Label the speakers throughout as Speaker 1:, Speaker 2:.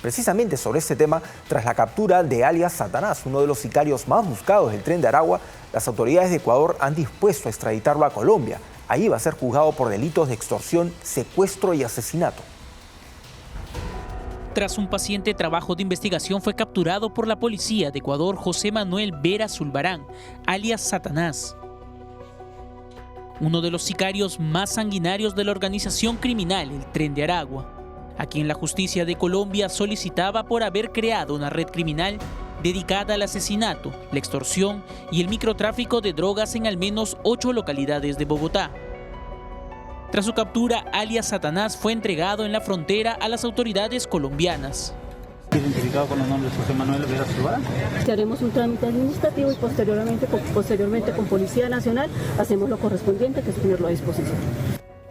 Speaker 1: precisamente sobre este tema, tras la captura de alias Satanás, uno de los sicarios más buscados del Tren de Aragua, las autoridades de Ecuador han dispuesto a extraditarlo a Colombia. Ahí va a ser juzgado por delitos de extorsión, secuestro y asesinato.
Speaker 2: Tras un paciente trabajo de investigación fue capturado por la policía de Ecuador José Manuel Vera Zulbarán, alias Satanás. Uno de los sicarios más sanguinarios de la organización criminal, el Tren de Aragua, a quien la justicia de Colombia solicitaba por haber creado una red criminal dedicada al asesinato, la extorsión y el microtráfico de drogas en al menos 8 localidades de Bogotá. Tras su captura, alias Satanás fue entregado en la frontera a las autoridades colombianas.
Speaker 3: ¿Identificado con los nombres José Manuel Vera Zulbarán?
Speaker 4: Que haremos un trámite administrativo y posteriormente con Policía Nacional hacemos lo correspondiente, que es ponerlo a disposición.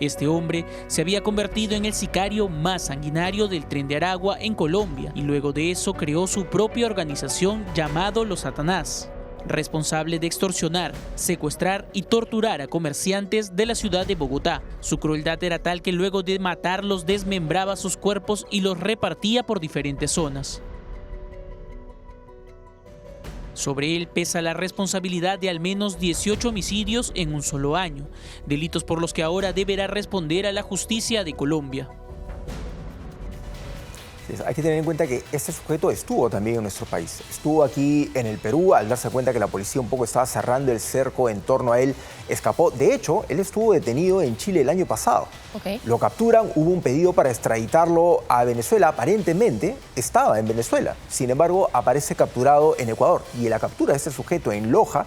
Speaker 2: Este hombre se había convertido en el sicario más sanguinario del Tren de Aragua en Colombia y luego de eso creó su propia organización llamado Los Satanás, responsable de extorsionar, secuestrar y torturar a comerciantes de la ciudad de Bogotá. Su crueldad era tal que luego de matarlos desmembraba sus cuerpos y los repartía por diferentes zonas. Sobre él pesa la responsabilidad de al menos 18 homicidios en un solo año, delitos por los que ahora deberá responder a la justicia de Colombia.
Speaker 1: Hay que tener en cuenta que este sujeto estuvo también en nuestro país. Estuvo aquí en el Perú, al darse cuenta que la policía un poco estaba cerrando el cerco en torno a él, escapó. De hecho, él estuvo detenido en Chile el año pasado. Lo capturan, hubo un pedido para extraditarlo a Venezuela. Aparentemente estaba en Venezuela. Sin embargo, aparece capturado en Ecuador. Y la captura de este sujeto en Loja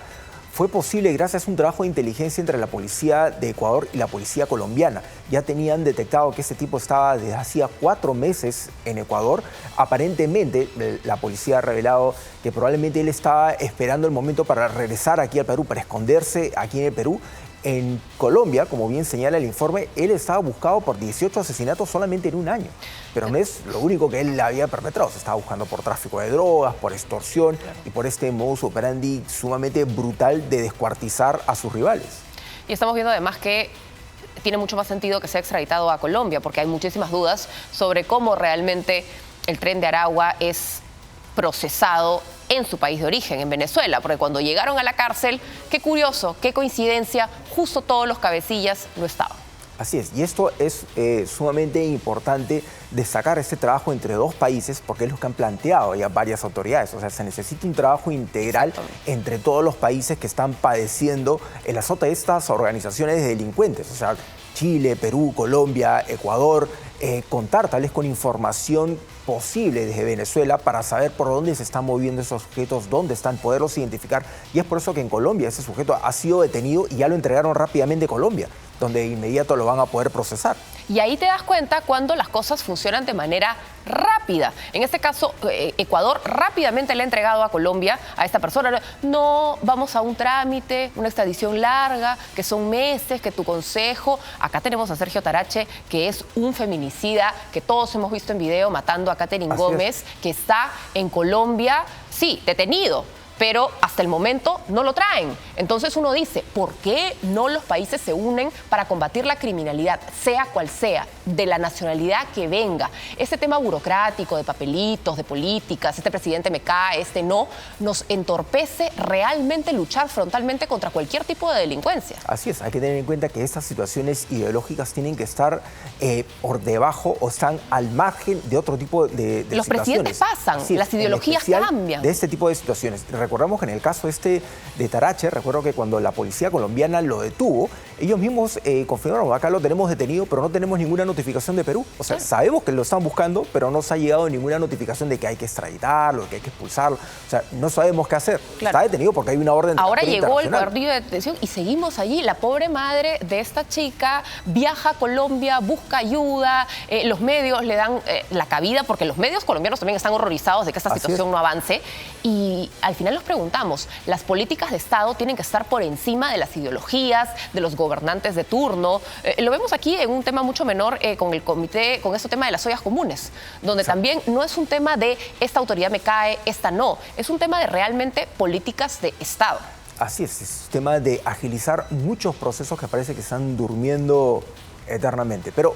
Speaker 1: fue posible gracias a un trabajo de inteligencia entre la policía de Ecuador y la policía colombiana. Ya tenían detectado que este tipo estaba desde hacía 4 meses en Ecuador. Aparentemente, la policía ha revelado que probablemente él estaba esperando el momento para regresar aquí al Perú, para esconderse aquí en el Perú. En Colombia, como bien señala el informe, él estaba buscado por 18 asesinatos solamente en un año. Pero no es lo único que él había perpetrado. Se estaba buscando por tráfico de drogas, por extorsión y por este modus operandi sumamente brutal de descuartizar a sus rivales.
Speaker 5: Y estamos viendo además que tiene mucho más sentido que sea extraditado a Colombia, porque hay muchísimas dudas sobre cómo realmente el Tren de Aragua es procesado en su país de origen, en Venezuela, porque cuando llegaron a la cárcel, qué curioso, qué coincidencia, justo todos los cabecillas no estaban.
Speaker 1: Así es, y esto es sumamente importante destacar este trabajo entre dos países porque es lo que han planteado ya varias autoridades. O sea, se necesita un trabajo integral entre todos los países que están padeciendo el azote de estas organizaciones de delincuentes. O sea, Chile, Perú, Colombia, Ecuador, contar tal vez con información posible desde Venezuela para saber por dónde se están moviendo esos sujetos, dónde están, poderlos identificar. Y es por eso que en Colombia ese sujeto ha sido detenido y ya lo entregaron rápidamente a Colombia, donde de inmediato lo van a poder procesar.
Speaker 5: Y ahí te das cuenta cuando las cosas funcionan de manera rápida. En este caso, Ecuador rápidamente le ha entregado a Colombia a esta persona. No vamos a un trámite, una extradición larga, que son meses, que tu consejo. Acá tenemos a Sergio Tarache, que es un feminicida que todos hemos visto en video matando a Katherine Gómez, que está en Colombia, sí, detenido, pero hasta el momento no lo traen. Entonces uno dice, ¿por qué no los países se unen para combatir la criminalidad, sea cual sea, de la nacionalidad que venga? Este tema burocrático, de papelitos, de políticas, este presidente me cae, este no, nos entorpece realmente luchar frontalmente contra cualquier tipo de delincuencia.
Speaker 1: Así es, hay que tener en cuenta que estas situaciones ideológicas tienen que estar por debajo o están al margen de otro tipo de
Speaker 5: Los
Speaker 1: situaciones.
Speaker 5: presidentes pasan, las ideologías cambian.
Speaker 1: De este tipo de situaciones. Recordamos que en el caso de Tarache, recuerdo que cuando la policía colombiana lo detuvo, ellos mismos confirmaron, acá lo tenemos detenido, pero no tenemos ninguna notificación de Perú. O sea, sabemos que lo están buscando, pero no se ha llegado ninguna notificación de que hay que extraditarlo, de que hay que expulsarlo. O sea, no sabemos qué hacer. Está detenido porque hay una orden de
Speaker 5: Ahora llegó el partido de detención y seguimos allí. La pobre madre de esta chica viaja a Colombia, busca ayuda, los medios le dan la cabida, porque los medios colombianos también están horrorizados de que esta situación no avance. Y al final nos preguntamos, las políticas de Estado tienen que estar por encima de las ideologías, de los gobernantes de turno. Lo vemos aquí en un tema mucho menor con el comité, con este tema de las ollas comunes, donde también no es un tema de esta autoridad me cae, esta no. Es un tema de realmente políticas de Estado.
Speaker 1: Así es un tema de agilizar muchos procesos que parece que están durmiendo eternamente. Pero